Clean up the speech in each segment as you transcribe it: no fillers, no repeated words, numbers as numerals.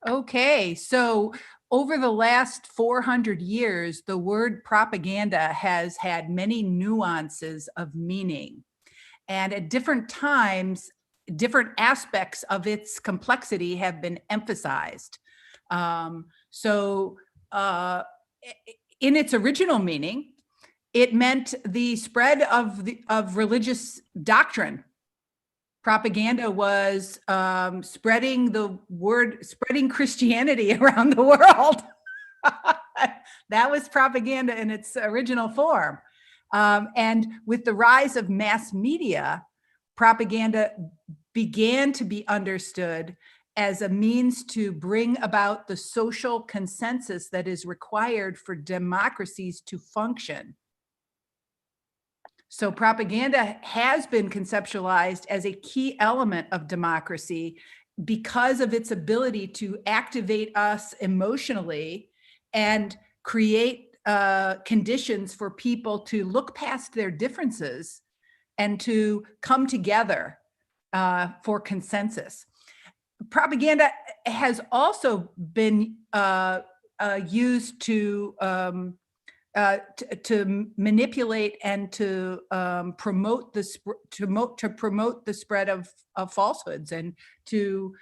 Okay, so over the last 400 years, the word propaganda has had many nuances of meaning. And at different times, different aspects of its complexity have been emphasized. So in its original meaning, it meant the spread of religious doctrine. Propaganda was spreading Christianity around the world. That was propaganda in its original form. And with the rise of mass media, propaganda began to be understood as a means to bring about the social consensus that is required for democracies to function. So propaganda has been conceptualized as a key element of democracy because of its ability to activate us emotionally and create conditions for people to look past their differences and to come together for consensus. Propaganda has also been used to manipulate and to promote the spread of falsehoods and to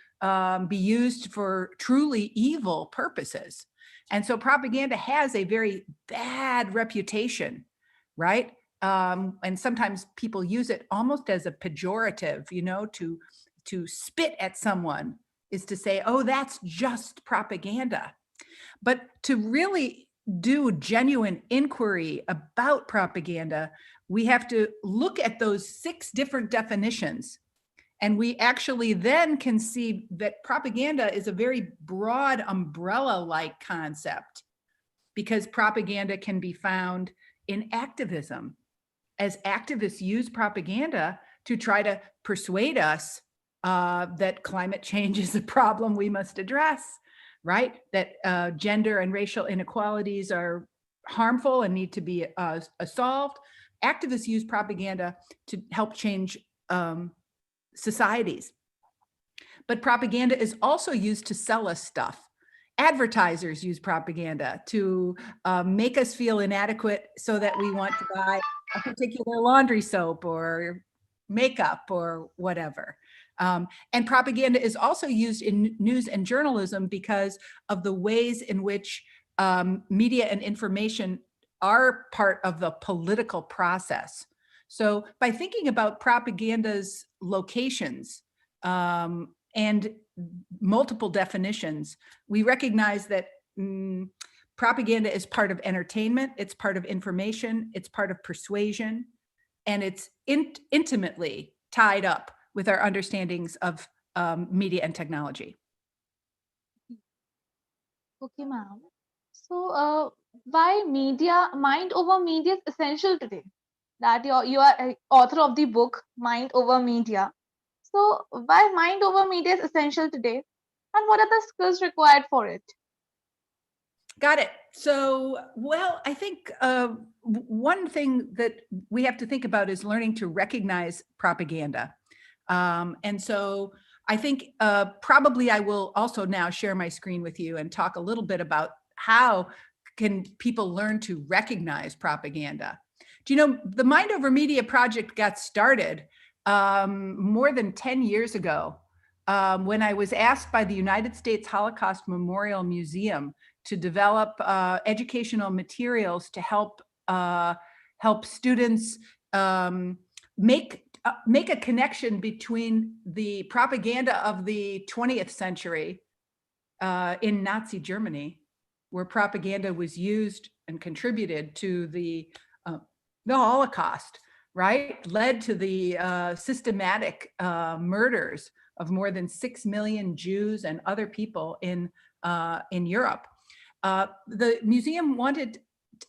be used for truly evil purposes. And so propaganda has a very bad reputation, right? And sometimes people use it almost as a pejorative, to spit at someone is to say, oh, that's just propaganda. But to really do genuine inquiry about propaganda, we have to look at those 6 different definitions. And we actually then can see that propaganda is a very broad umbrella-like concept, because propaganda can be found in activism, as activists use propaganda to try to persuade us that climate change is a problem we must address, right? That gender and racial inequalities are harmful and need to be solved. Activists use propaganda to help change societies. But propaganda is also used to sell us stuff. Advertisers use propaganda to make us feel inadequate so that we want to buy a particular laundry soap or makeup or whatever. And propaganda is also used in news and journalism because of the ways in which media and information are part of the political process. So by thinking about propaganda's locations and multiple definitions, we recognize that propaganda is part of entertainment, it's part of information, it's part of persuasion, and it's intimately tied up with our understandings of media and technology. Okay, ma'am. So, why mind over media is essential today? That you are a author of the book Mind Over Media. So, why mind over media is essential today, and what are the skills required for it? Got it. So, well, I think one thing that we have to think about is learning to recognize propaganda. And so I think probably I will also now share my screen with you and talk a little bit about how can people learn to recognize propaganda. Do you know, the Mind Over Media project got started more than 10 years ago when I was asked by the United States Holocaust Memorial Museum to develop educational materials to help students make a connection between the propaganda of the 20th century in Nazi Germany, where propaganda was used and contributed to the Holocaust, right? Led to the systematic murders of more than 6 million Jews and other people in Europe. The museum wanted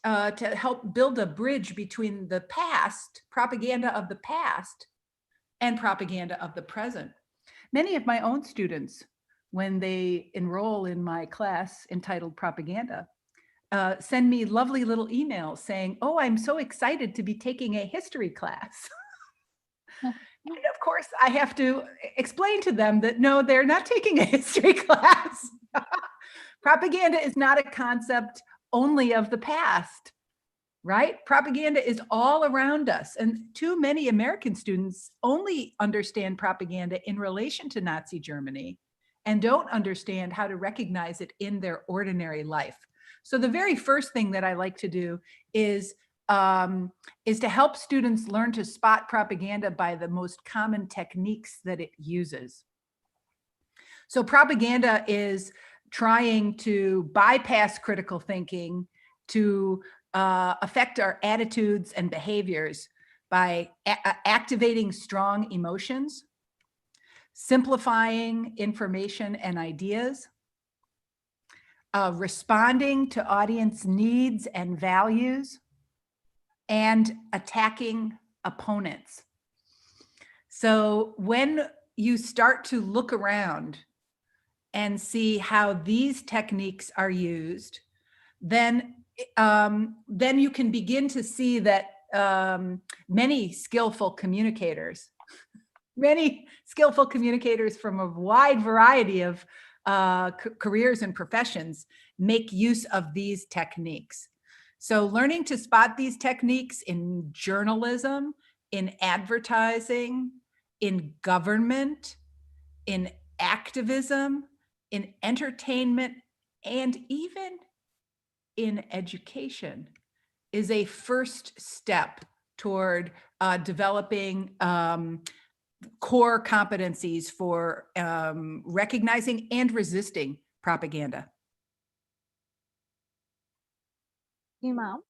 to help build a bridge between the past, propaganda of the past, and propaganda of the present. Many of my own students, when they enroll in my class entitled Propaganda, send me lovely little emails saying, oh, I'm so excited to be taking a history class. And of course, I have to explain to them that no, they're not taking a history class. Propaganda is not a concept only of the past, right? Propaganda is all around us. And too many American students only understand propaganda in relation to Nazi Germany and don't understand how to recognize it in their ordinary life. So the very first thing that I like to do is to help students learn to spot propaganda by the most common techniques that it uses. So propaganda is trying to bypass critical thinking to affect our attitudes and behaviors by activating strong emotions, simplifying information and ideas, responding to audience needs and values, and attacking opponents. So when you start to look around and see how these techniques are used, then you can begin to see that many skillful communicators from a wide variety of careers and professions make use of these techniques. So learning to spot these techniques in journalism, in advertising, in government, in activism, in entertainment, and even in education is a first step toward developing core competencies for recognizing and resisting propaganda. Okay, ma'am.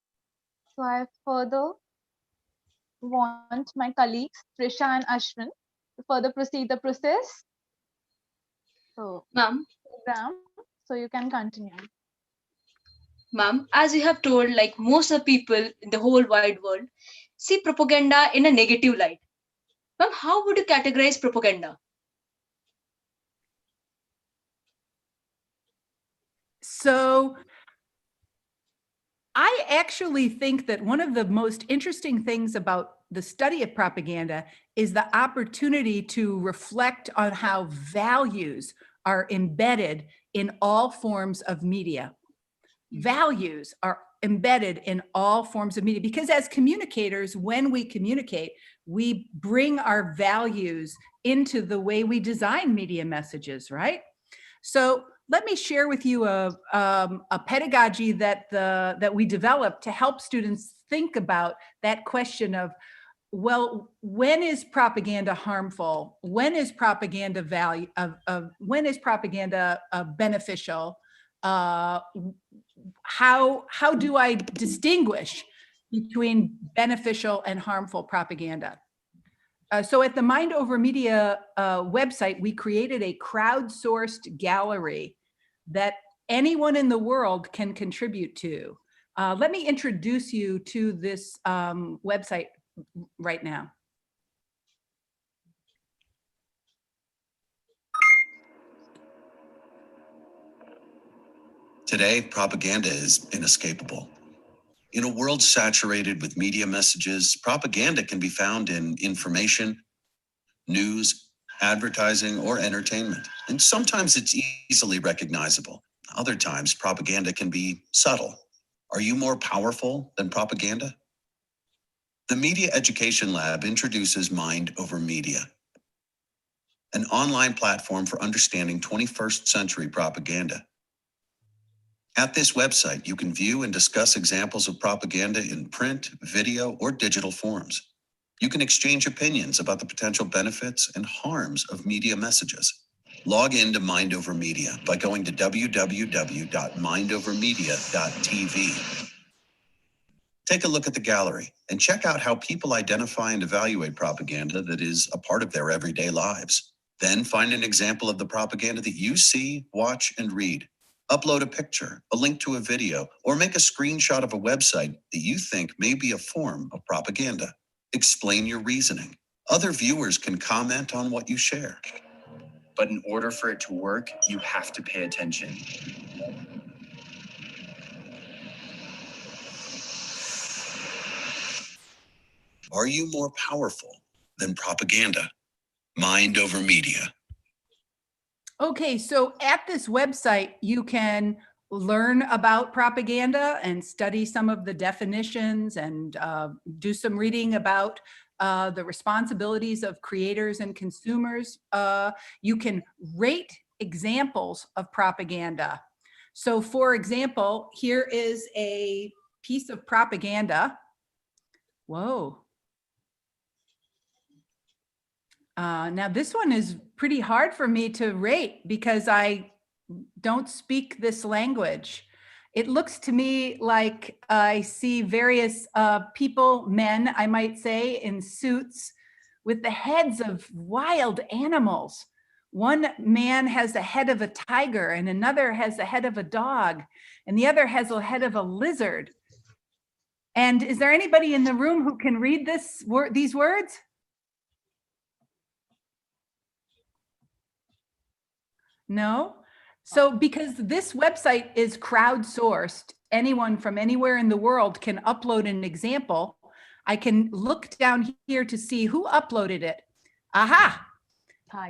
So I further want my colleagues, Trisha and Ashwin, to further proceed the process. So, Ma'am, so you can continue. ma'am, as you have told, like most of the people in the whole wide world see propaganda in a negative light. Ma'am, how would you categorize propaganda? So I actually think that one of the most interesting things about the study of propaganda is the opportunity to reflect on how values are embedded in all forms of media. Values are embedded in all forms of media because as communicators, when we communicate, we bring our values into the way we design media messages, right? So let me share with you a pedagogy that we developed to help students think about that question of, well, when is propaganda harmful? When is propaganda when is propaganda beneficial? How do I distinguish between beneficial and harmful propaganda? So at the Mindover Media website, we created a crowdsourced gallery that anyone in the world can contribute to. Let me introduce you to this website right now. Today, propaganda is inescapable. In a world saturated with media messages, propaganda can be found in information, news, advertising, or entertainment. And sometimes it's easily recognizable. Other times, propaganda can be subtle. Are you more powerful than propaganda? The Media Education Lab introduces Mind Over Media, an online platform for understanding 21st century propaganda. At this website, you can view and discuss examples of propaganda in print, video, or digital forms. You can exchange opinions about the potential benefits and harms of media messages. Log into Mind Over Media by going to www.mindovermedia.tv. Take a look at the gallery and check out how people identify and evaluate propaganda that is a part of their everyday lives. Then find an example of the propaganda that you see, watch, and read. Upload a picture, a link to a video, or make a screenshot of a website that you think may be a form of propaganda. Explain your reasoning. Other viewers can comment on what you share. But in order for it to work, you have to pay attention. Are you more powerful than propaganda? Mind Over Media. Okay, so at this website, you can learn about propaganda and study some of the definitions and do some reading about the responsibilities of creators and consumers. You can rate examples of propaganda. So for example, here is a piece of propaganda. Whoa. Now this one is pretty hard for me to rate because I don't speak this language. It looks to me like I see various people, men, I might say, in suits with the heads of wild animals. One man has the head of a tiger and another has the head of a dog and the other has the head of a lizard. And is there anybody in the room who can read these words? No? So because this website is crowdsourced, anyone from anywhere in the world can upload an example. I can look down here to see who uploaded it. Aha!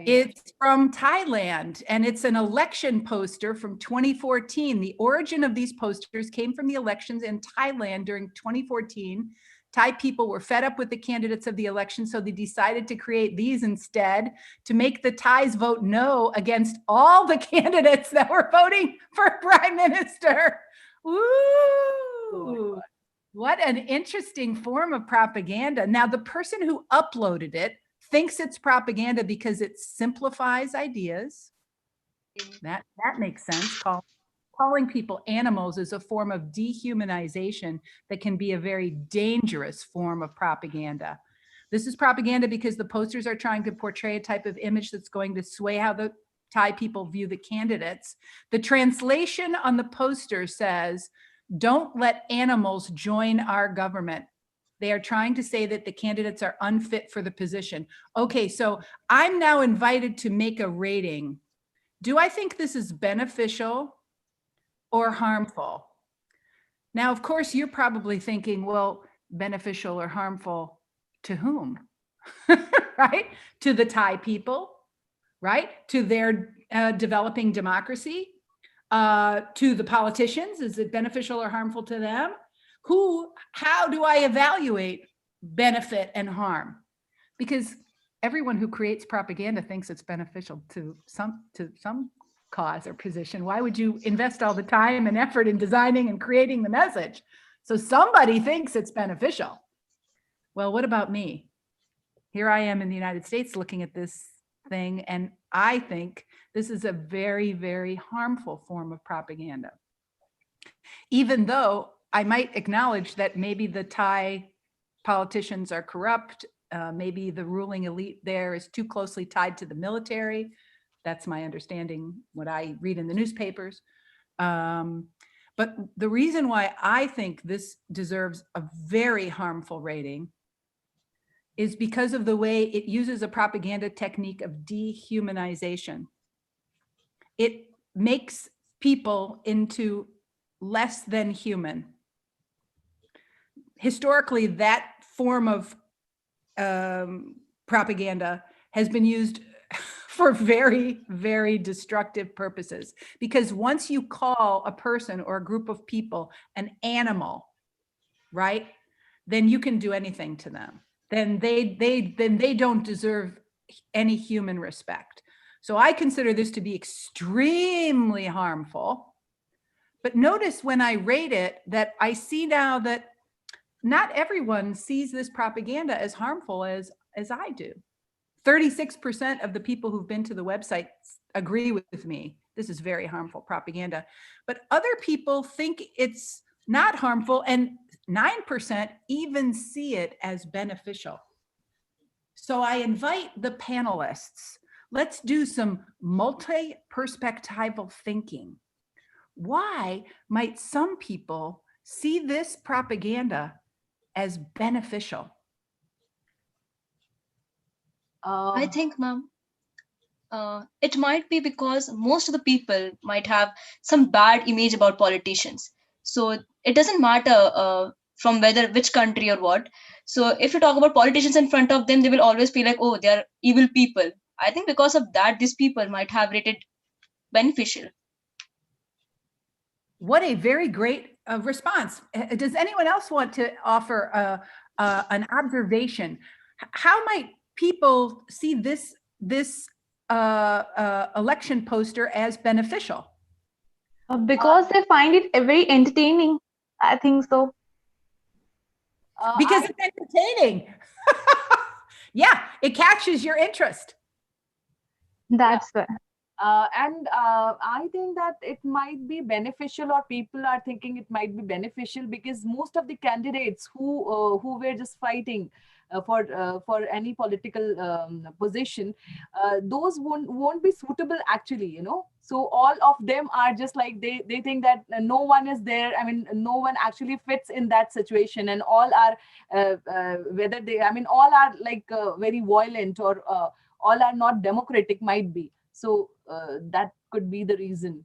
It's from Thailand, and it's an election poster from 2014. The origin of these posters came from the elections in Thailand during 2014. Thai people were fed up with the candidates of the election, so they decided to create these instead to make the Thais vote no against all the candidates that were voting for prime minister. Woo! What an interesting form of propaganda. Now, the person who uploaded it thinks it's propaganda because it simplifies ideas. That makes sense. Calling people animals is a form of dehumanization that can be a very dangerous form of propaganda. This is propaganda because the posters are trying to portray a type of image that's going to sway how the Thai people view the candidates. The translation on the poster says, "Don't let animals join our government." They are trying to say that the candidates are unfit for the position. Okay, so I'm now invited to make a rating. Do I think this is beneficial or harmful? Now, of course, you're probably thinking, well, beneficial or harmful to whom? Right? To the Thai people, right? To their developing democracy? To the politicians? Is it beneficial or harmful to them? How do I evaluate benefit and harm? Because everyone who creates propaganda thinks it's beneficial to some cause or position. Why would you invest all the time and effort in designing and creating the message? So somebody thinks it's beneficial. Well, what about me? Here I am in the United States looking at this thing, and I think this is a very, very harmful form of propaganda. Even though I might acknowledge that maybe the Thai politicians are corrupt, maybe the ruling elite there is too closely tied to the military. That's my understanding, what I read in the newspapers. But the reason why I think this deserves a very harmful rating is because of the way it uses a propaganda technique of dehumanization. It makes people into less than human. Historically, that form of propaganda has been used for very, very destructive purposes. Because once you call a person or a group of people an animal, right, then you can do anything to them. Then they don't deserve any human respect. So I consider this to be extremely harmful. But notice when I rate it that I see now that not everyone sees this propaganda as harmful as I do. 36% of the people who've been to the website agree with me. This is very harmful propaganda. But other people think it's not harmful, and 9% even see it as beneficial. So I invite the panelists, let's do some multi-perspectival thinking. Why might some people see this propaganda as beneficial? I think, ma'am, it might be because most of the people might have some bad image about politicians. So it doesn't matter from which country or what. So if you talk about politicians in front of them, they will always feel like, oh, they are evil people. I think because of that, these people might have rated beneficial. What a very great response. Does anyone else want to offer an observation? How might people see this election poster as beneficial? Because they find it very entertaining. I think so. Because it's entertaining. Yeah, it catches your interest. That's why. I think that it might be beneficial, or people are thinking it might be beneficial, because most of the candidates who were just fighting for any political position, those won't be suitable actually, you know. So all of them are just like, they think that no one is there. I mean, no one actually fits in that situation, and all are whether they, I mean, all are like very violent, or all are not democratic, might be. So that could be the reason.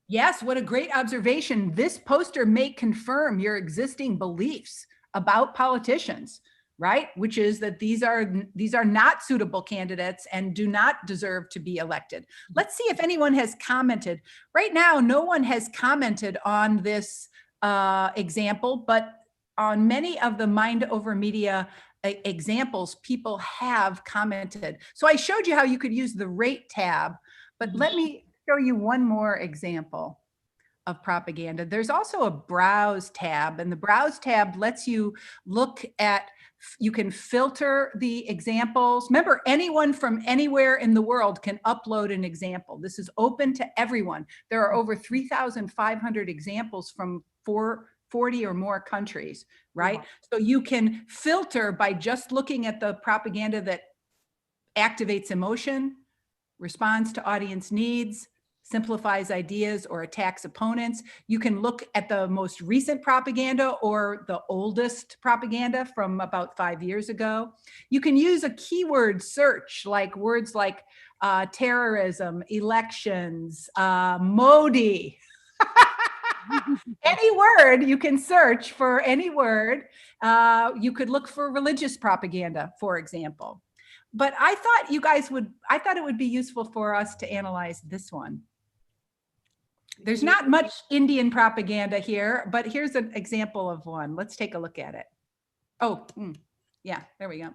Yes, what a great observation. This poster may confirm your existing beliefs about politicians, right? Which is that these are not suitable candidates and do not deserve to be elected. Let's see if anyone has commented. Right now, no one has commented on this example, but on many of the Mind Over Media examples, people have commented. So I showed you how you could use the rate tab, but let me show you one more example of propaganda. There's also a browse tab, and the browse tab lets you look at, you can filter the examples. Remember, anyone from anywhere in the world can upload an example. This is open to everyone. There are over 3,500 examples from 40 or more countries, right? So you can filter by just looking at the propaganda that activates emotion, responds to audience needs, simplifies ideas, or attacks opponents. You can look at the most recent propaganda or the oldest propaganda from about 5 years ago. You can use a keyword search, like words like terrorism, elections, Modi. Any word, you can search for any word. You could look for religious propaganda, for example. But I thought it would be useful for us to analyze this one. There's not much Indian propaganda here, but here's an example of one. Let's take a look at it. Oh, yeah, there we go.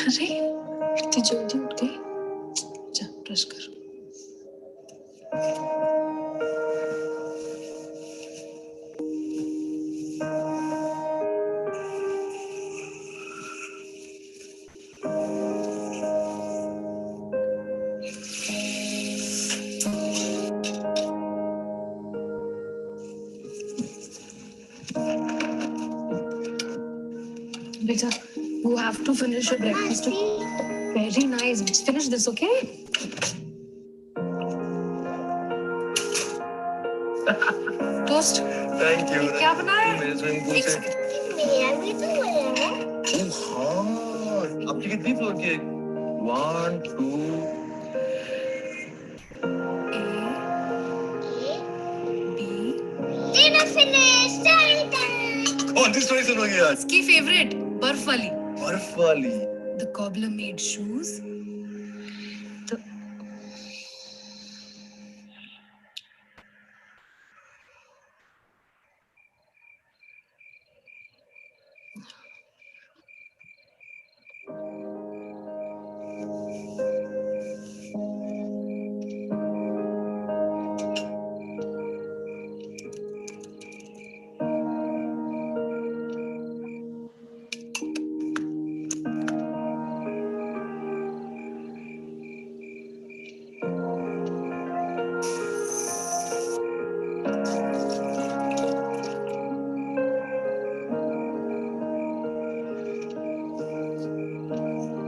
अरे इतनी जल्दी उठ गई जा brush कर बेटा you have to finish your breakfast. Very nice. Finish this, okay? Toast. Thank you. क्या बनाया? मैं स्विमिंग पूल से मेरा भी तो है। हाँ, आपकी कितनी फ्लोर की है? 1, 2 Dinner finished. Dun, dun. कौन सी स्टोरी सुनोगी आज? इसकी फेवरेट बर्फ वाली. बर्फ वाली. The cobbler made shoes.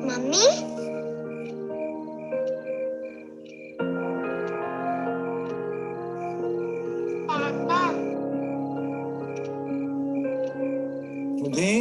Mummy papa मुझे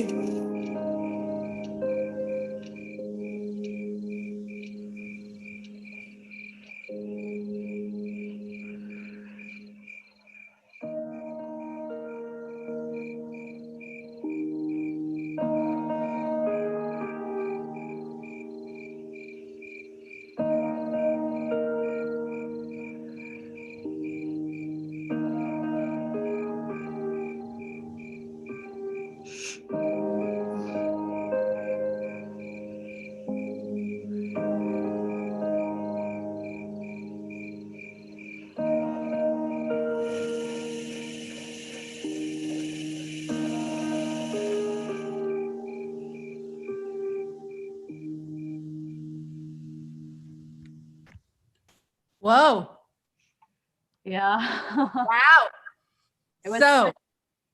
Yeah. Wow. It was So,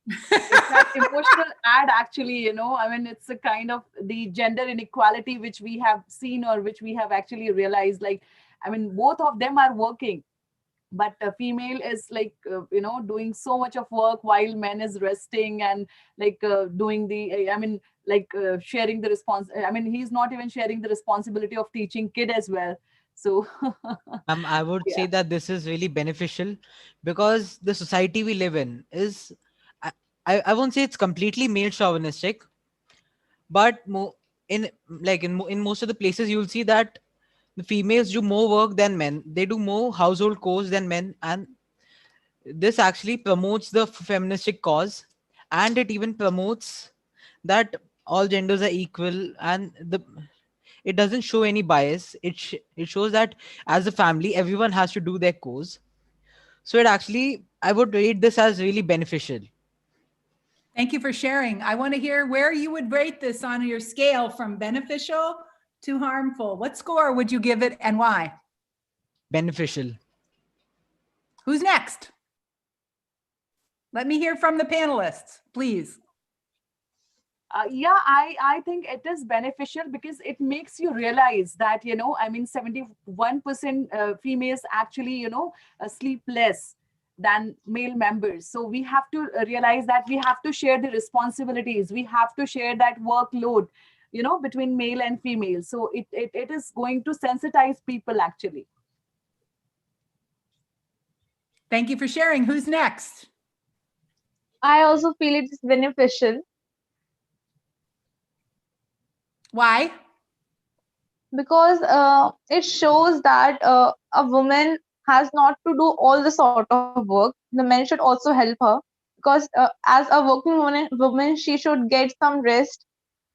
it's that emotional ad actually, I mean, it's a kind of the gender inequality which we have seen, or which we have actually realized. Like, I mean, both of them are working, but a female is like, doing so much of work while man is resting, and like doing the I mean, like sharing the I mean, he's not even sharing the responsibility of teaching kid as well. So I would yeah. say that this is really beneficial because the society we live in is, I, I won't say it's completely male chauvinistic, but in in most of the places you'll see that the females do more work than men. They do more household chores than men, and this actually promotes the feministic cause, and it even promotes that all genders are equal, and it doesn't show any bias. It shows that as a family everyone has to do their chores. So it actually, I would rate this as really beneficial. thank you for sharing. I want to hear where you would rate this on your scale from beneficial to harmful. What score would you give it and why? Beneficial. Who's next? Let me hear from the panelists, please. Yeah, I think it is beneficial because it makes you realize that, I mean, 71% females actually, sleep less than male members. So we have to realize that we have to share the responsibilities. We have to share that workload, between male and female. So it is going to sensitize people actually. Thank you for sharing. Who's next? I also feel it is beneficial Why? because it shows that a woman has not to do all the sort of work. The men should also help her, because as a working woman, she should get some rest,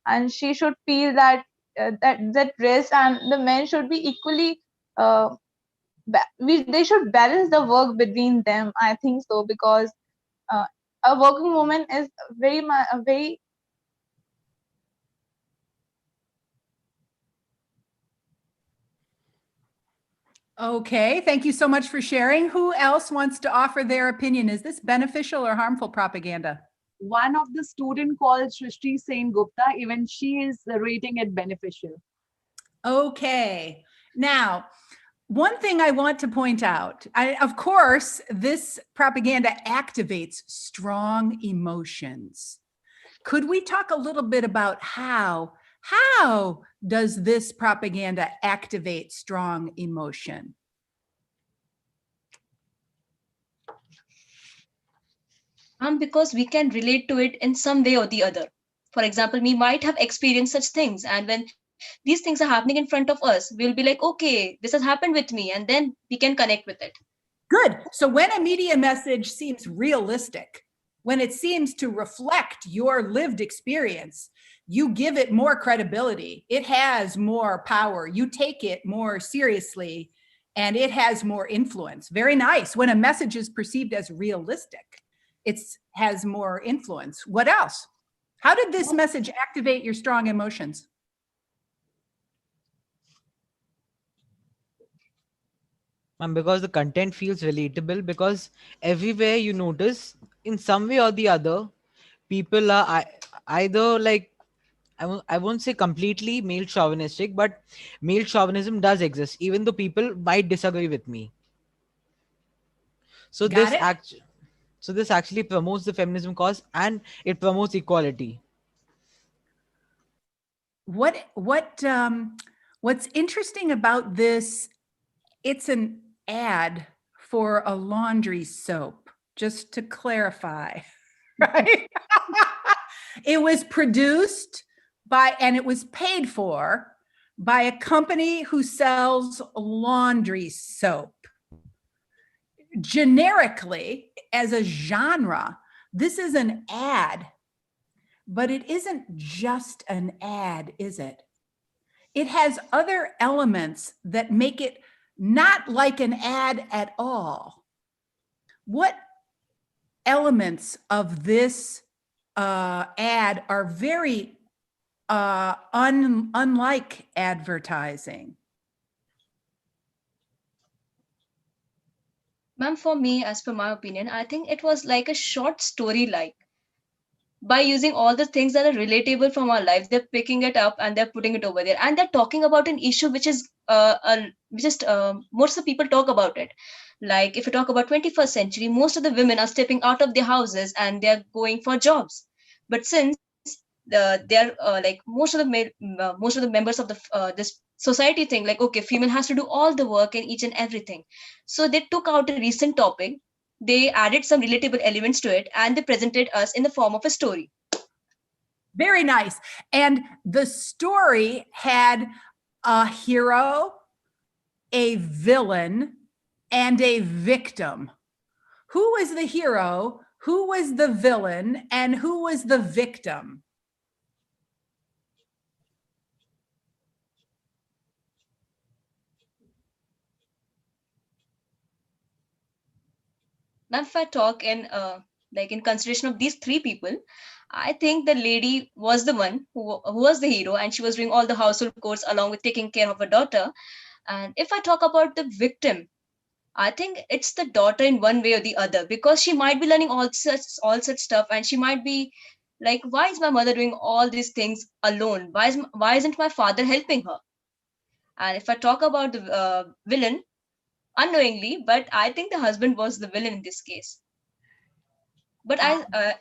and she should feel that that rest, and the men should be equally. They should balance the work between them. I think so, because uh, a working woman is very much very. Okay, thank you so much for sharing. Who else wants to offer their opinion? Is this beneficial or harmful propaganda? One of the student called Shrishti Sen Gupta, even she is rating it beneficial. Okay, now, one thing I want to point out, of course, this propaganda activates strong emotions. Could we talk a little bit about how does this propaganda activate strong emotion? Because we can relate to it in some way or the other. For example, we might have experienced such things, and when these things are happening in front of us, we'll be like, okay, this has happened with me, and then we can connect with it. Good. So when a media message seems realistic, when it seems to reflect your lived experience, you give it more credibility. It has more power. You take it more seriously, and it has more influence. Very nice. When a message is perceived as realistic, it has more influence. What else? How did this message activate your strong emotions? Because the content feels relatable, because everywhere you notice, in some way or the other, people are either like, I won't say completely male chauvinistic, but male chauvinism does exist, even though people might disagree with me. So Got it? this actually promotes the feminism cause, and it promotes equality. What's interesting about this, it's an ad for a laundry soap, just to clarify, right? It was produced by, and it was paid for by a company who sells laundry soap. Generically, as a genre, this is an ad, but it isn't just an ad, is it? It has other elements that make it not like an ad at all. What elements of this ad are very unlike advertising? Ma'am, for me, as per my opinion, I think it was like a short story, like by using all the things that are relatable from our life, they're picking it up and they're putting it over there, and they're talking about an issue which is just most of the people talk about it. Like if you talk about 21st century, most of the women are stepping out of their houses and they're going for jobs. But since they're like most of the members of the this society think like, okay, female has to do all the work and each and everything. So they took out a recent topic, they added some relatable elements to it, and they presented us in the form of a story. Very nice. And the story had a hero, a villain, and a victim. Who was the hero? Who was the villain? And who was the victim? Now, if I talk in like in consideration of these three people, I think the lady was the one who was the hero, and she was doing all the household chores along with taking care of her daughter. And if I talk about the victim, I think it's the daughter in one way or the other, because she might be learning all such stuff, and she might be like, why is my mother doing all these things alone? Why isn't my father helping her? And if I talk about the villain, unknowingly, but I think the husband was the villain in this case. But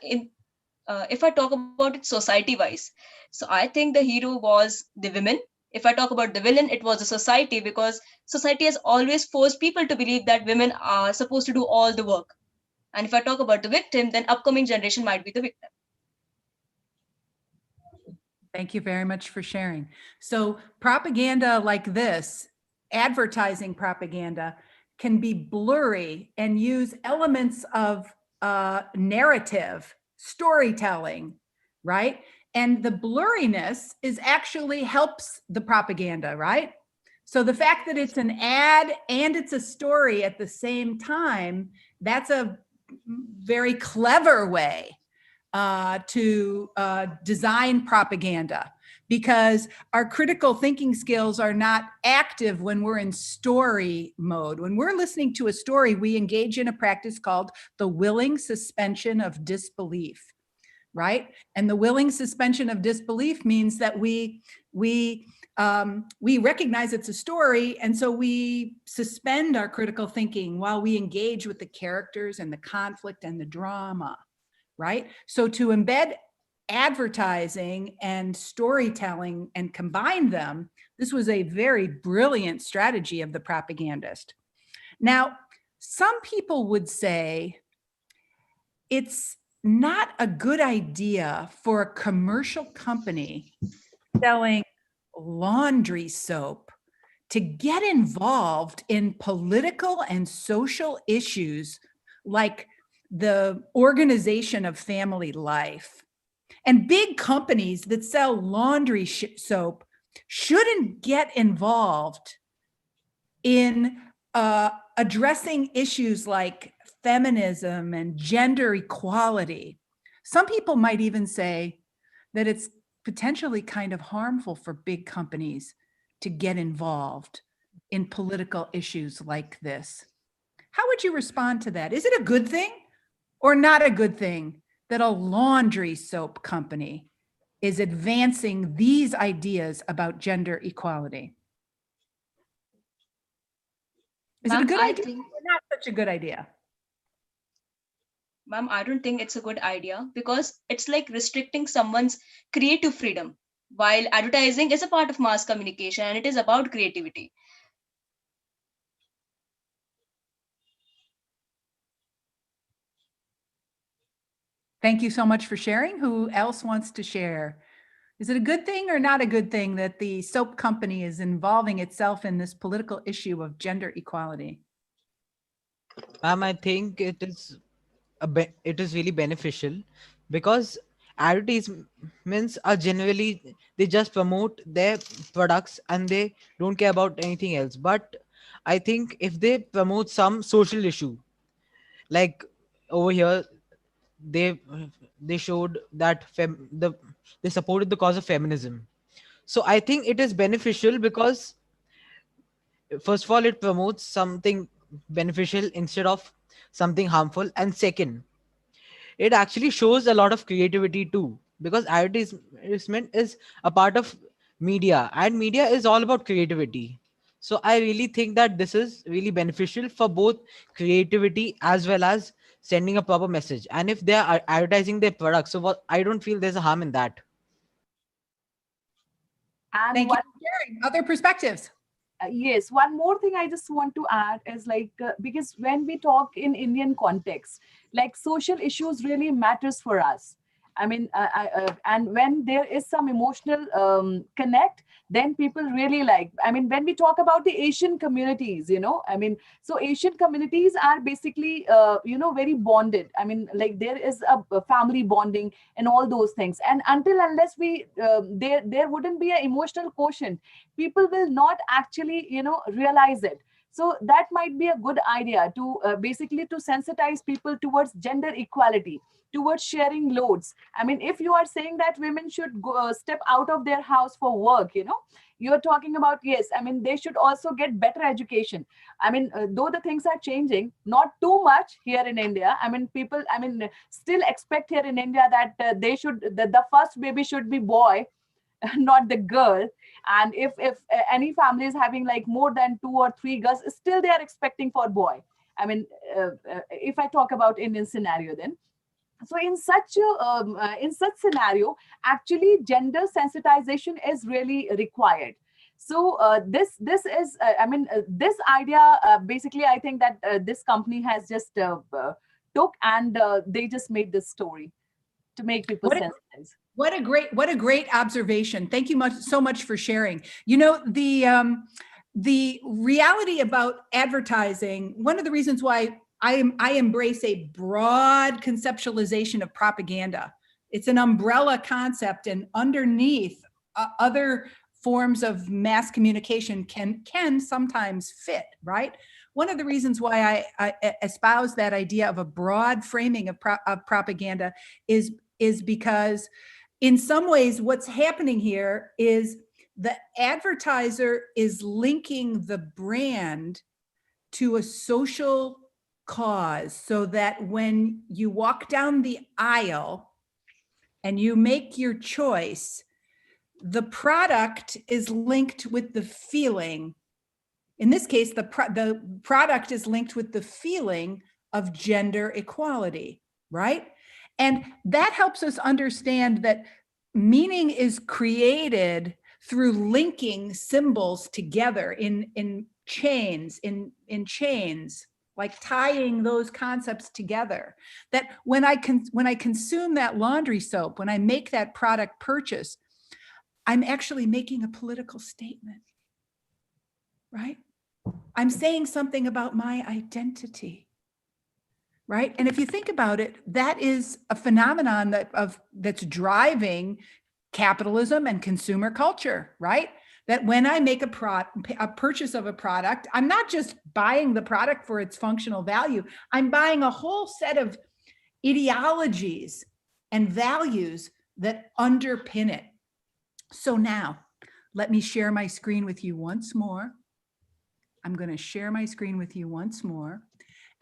if I talk about it society wise, so I think the hero was the women. If I talk about the villain, it was the society, because society has always forced people to believe that women are supposed to do all the work. And if I talk about the victim, then upcoming generation might be the victim. Thank you very much for sharing. So propaganda like this, advertising propaganda, can be blurry and use elements of narrative, storytelling, right? And the blurriness is actually helps the propaganda, right? So the fact that it's an ad and it's a story at the same time, that's a very clever way to design propaganda, because our critical thinking skills are not active when we're in story mode. When we're listening to a story, we engage in a practice called the willing suspension of disbelief, right? And the willing suspension of disbelief means that we recognize it's a story, and so we suspend our critical thinking while we engage with the characters and the conflict and the drama. Right? So to embed advertising and storytelling and combine them, this was a very brilliant strategy of the propagandist. Now, some people would say it's not a good idea for a commercial company selling laundry soap to get involved in political and social issues like the organization of family life. And big companies that sell laundry soap shouldn't get involved in addressing issues like feminism and gender equality. Some people might even say that it's potentially kind of harmful for big companies to get involved in political issues like this. How would you respond to that? Is it a good thing or not a good thing that a laundry soap company is advancing these ideas about gender equality? Is it a good idea or not such a good idea? Ma'am, I don't think it's a good idea, because it's like restricting someone's creative freedom, while advertising is a part of mass communication and it is about creativity. Thank you so much for sharing. Who else wants to share? Is it a good thing or not a good thing that the soap company is involving itself in this political issue of gender equality? Ma'am, I think it is really beneficial, because advertisements are generally, they just promote their products and they don't care about anything else. But I think if they promote some social issue, like over here, they they showed that they supported the cause of feminism. So I think it is beneficial, because first of all, it promotes something beneficial instead of something harmful. And second, it actually shows a lot of creativity too, because advertisement is a part of media, and media is all about creativity. So I really think that this is really beneficial for both creativity as well as sending a proper message. And if they are advertising their products, so what, I don't feel there's a harm in that. And Thank you for sharing other perspectives. Yes, one more thing I just want to add is like because when we talk in Indian context, like social issues really matters for us. I mean, and when there is some emotional connect, then people really like. I mean, when we talk about the Asian communities, I mean, so Asian communities are basically, very bonded. I mean, like there is a family bonding and all those things. And until unless we there wouldn't be an emotional quotient, people will not actually realize it. So that might be a good idea to basically to sensitize people towards gender equality, towards sharing loads. I mean, if you are saying that women should go, step out of their house for work, you're talking about, yes, I mean, they should also get better education. I mean, though the things are changing, not too much here in India. I mean, people, I mean, still expect here in India that they should, the first baby should be boy, not the girl. And if any family is having like more than 2 or 3 girls, still they are expecting for boy. I mean, if I talk about Indian scenario, then so in such scenario, actually gender sensitization is really required. So this is I mean, this idea basically I think that this company has just took and they just made this story to make people sensitize. What a great observation. Thank you so much for sharing. The reality about advertising, one of the reasons why I embrace a broad conceptualization of propaganda. It's an umbrella concept, and underneath other forms of mass communication can sometimes fit, right? One of the reasons why I espouse that idea of a broad framing of propaganda is because in some ways what's happening here is the advertiser is linking the brand to a social cause, so that when you walk down the aisle and you make your choice, the product is linked with the feeling. In this case, the product is linked with the feeling of gender equality, right? And that helps us understand that meaning is created through linking symbols together in chains, like tying those concepts together. That when I consume that laundry soap, when I make that product purchase, I'm actually making a political statement, right? I'm saying something about my identity, right? And if you think about it, that is a phenomenon that's driving capitalism and consumer culture, right? That when I make a purchase of a product, I'm not just buying the product for its functional value. I'm buying a whole set of ideologies and values that underpin it. So now, let me share my screen with you once more. I'm going to share my screen with you once more,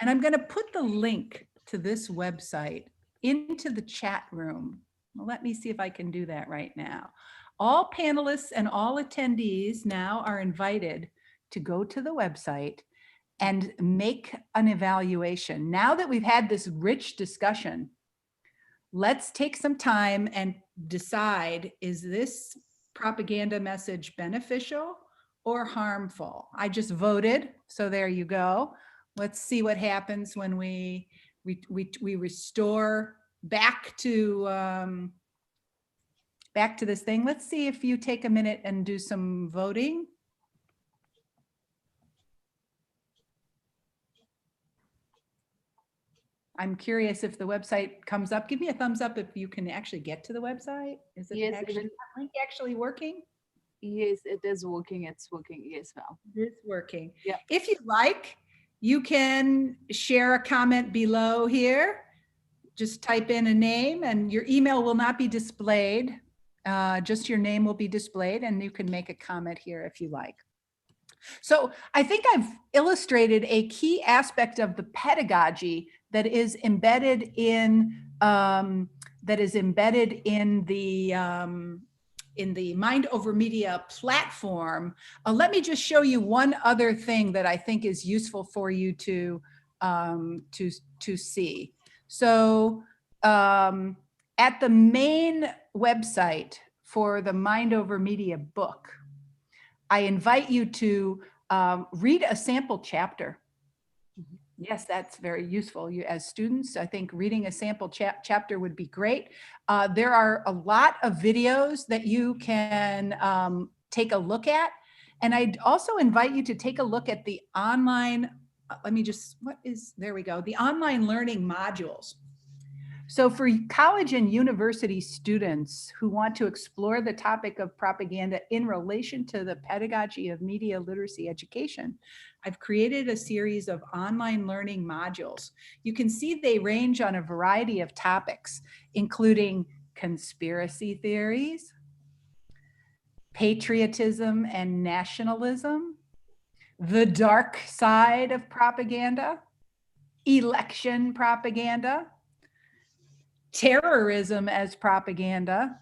and I'm going to put the link to this website into the chat room. Well, let me see if I can do that right now. All panelists and all attendees now are invited to go to the website and make an evaluation. Now that we've had this rich discussion, let's take some time and decide, is this propaganda message beneficial or harmful? I just voted, so there you go. Let's see what happens when we restore back to this thing. Let's see if you take a minute and do some voting. I'm curious if the website comes up. Give me a thumbs up if you can actually get to the website. Is it actually working? Yes, it is working. It's working. Yes, ma'am. It's working. Yeah. If you like, you can share a comment below here. Just type in a name, and your email will not be displayed. Just your name will be displayed, and you can make a comment here if you like. So I think I've illustrated a key aspect of the pedagogy that is embedded in the Mind Over Media platform. Let me just show you one other thing that I think is useful for you to see. So at the main website for the Mind Over Media book, I invite you to read a sample chapter. Yes, that's very useful. You, as students, I think reading a sample chapter would be great. There are a lot of videos that you can take a look at. And I'd also invite you to take a look at the online, there we go, the online learning modules. So for college and university students who want to explore the topic of propaganda in relation to the pedagogy of media literacy education, I've created a series of online learning modules. You can see they range on a variety of topics, including conspiracy theories, patriotism and nationalism, the dark side of propaganda, election propaganda, terrorism as propaganda,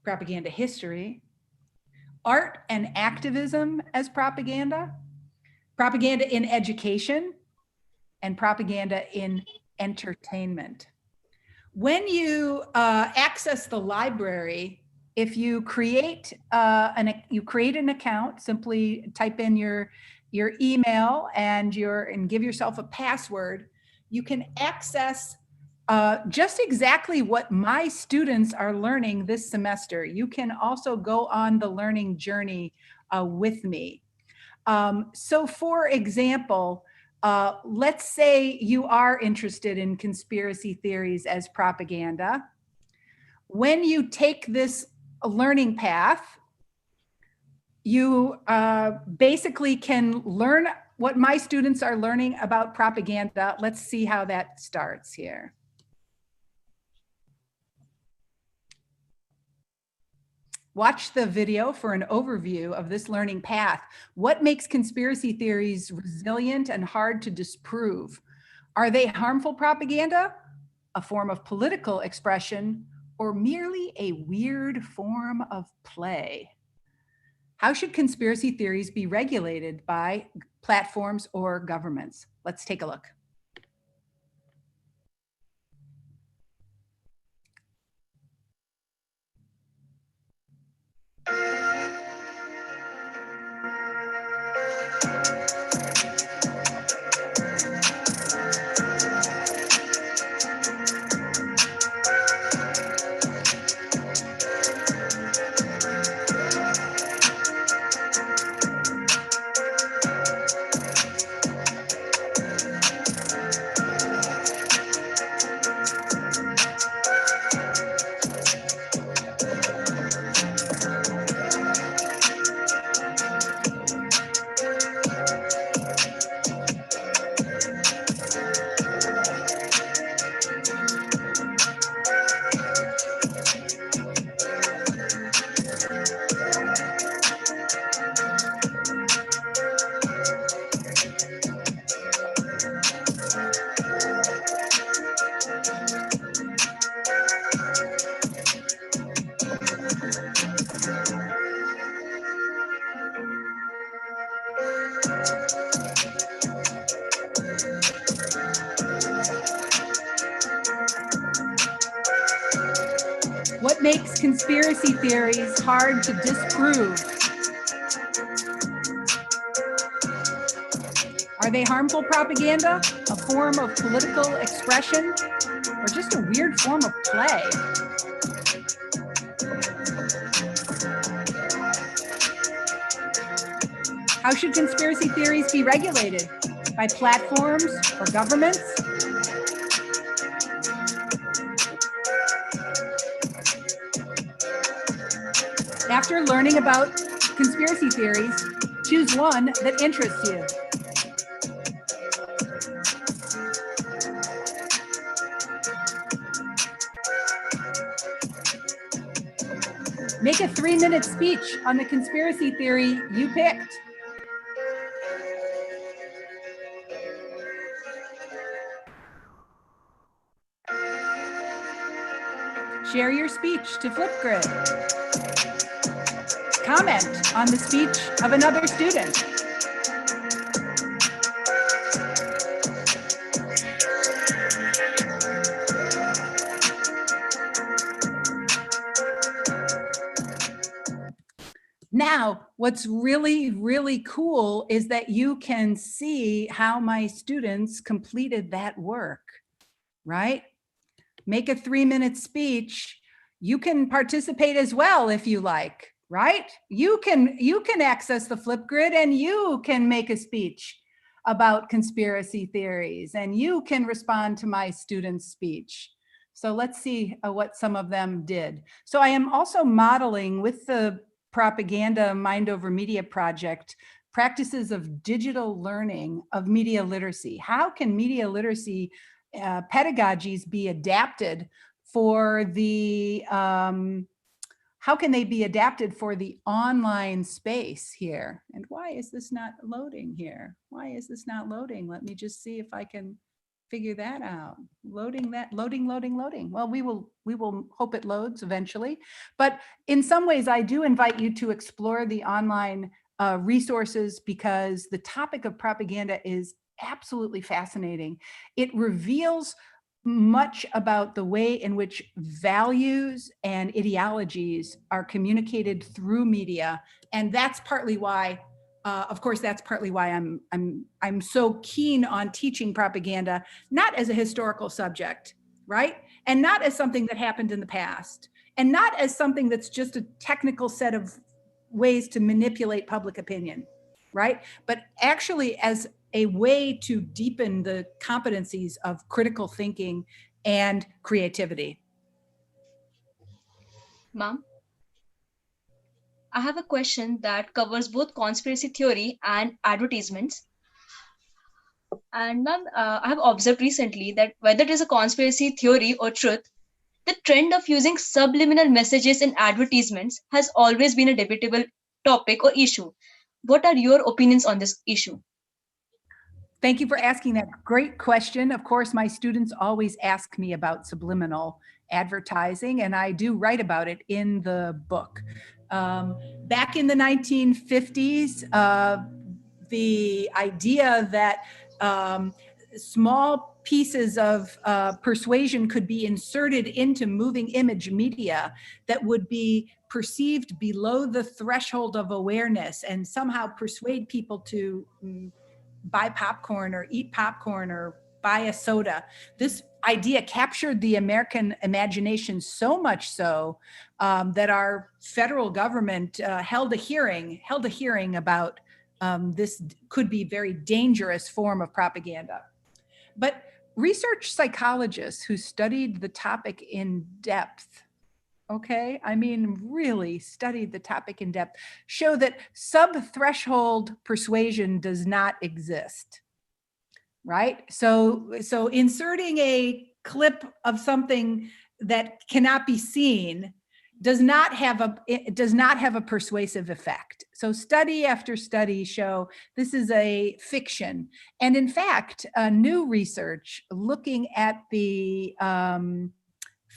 propaganda history, art and activism as propaganda, propaganda in education, and propaganda in entertainment. When you access the library, if you create an account, simply type in your email and give yourself a password, you can access just exactly what my students are learning this semester. You can also go on the learning journey with me. So for example, let's say you are interested in conspiracy theories as propaganda. When you take this learning path, you basically can learn what my students are learning about propaganda. Let's see how that starts here. Watch the video for an overview of this learning path. What makes conspiracy theories resilient and hard to disprove? Are they harmful propaganda, a form of political expression, or merely a weird form of play? How should conspiracy theories be regulated by platforms or governments? Let's take a look. What makes conspiracy theories hard to disprove? Are they harmful propaganda, a form of political expression, or just a weird form of play? How should conspiracy theories be regulated? By platforms or governments? After learning about conspiracy theories, choose one that interests you. Make a 3-minute speech on the conspiracy theory you picked. Share your speech to Flipgrid. Comment on the speech of another student. Now, what's really, really cool is that you can see how my students completed that work, right? Make a 3-minute speech. You can participate as well if you like, right? You can access the Flipgrid and you can make a speech about conspiracy theories and you can respond to my students' speech. So let's see what some of them did. So I am also modeling with the Propaganda Mindover Media project practices of digital learning of media literacy. How can media literacy pedagogies be adapted for the how can they be adapted for the online space here? And why is this not loading here? Why is this not loading? Let me just see if I can figure that out. Loading. Well, we will hope it loads eventually. But in some ways, I do invite you to explore the online resources because the topic of propaganda is absolutely fascinating. It reveals much about the way in which values and ideologies are communicated through media, and that's partly why. Of course, that's partly why I'm so keen on teaching propaganda, not as a historical subject, right? And not as something that happened in the past, and not as something that's just a technical set of ways to manipulate public opinion, right? But actually as a way to deepen the competencies of critical thinking and creativity. Ma'am, I have a question that covers both conspiracy theory and advertisements. And ma'am, I have observed recently that whether it is a conspiracy theory or truth, the trend of using subliminal messages in advertisements has always been a debatable topic or issue. What are your opinions on this issue? Thank you for asking that great question. Of course, my students always ask me about subliminal advertising, and I do write about it in the book. Back in the 1950s, the idea that small pieces of persuasion could be inserted into moving image media that would be perceived below the threshold of awareness and somehow persuade people to buy popcorn or eat popcorn or buy a soda. This idea captured the American imagination so much so that our federal government held a hearing about this could be very dangerous form of propaganda. But research psychologists who studied the topic in depth, okay, I mean, really studied the topic in depth, show that sub-threshold persuasion does not exist, right? So inserting a clip of something that cannot be seen does not have a persuasive effect. So study after study show this is a fiction. And in fact, new research looking at the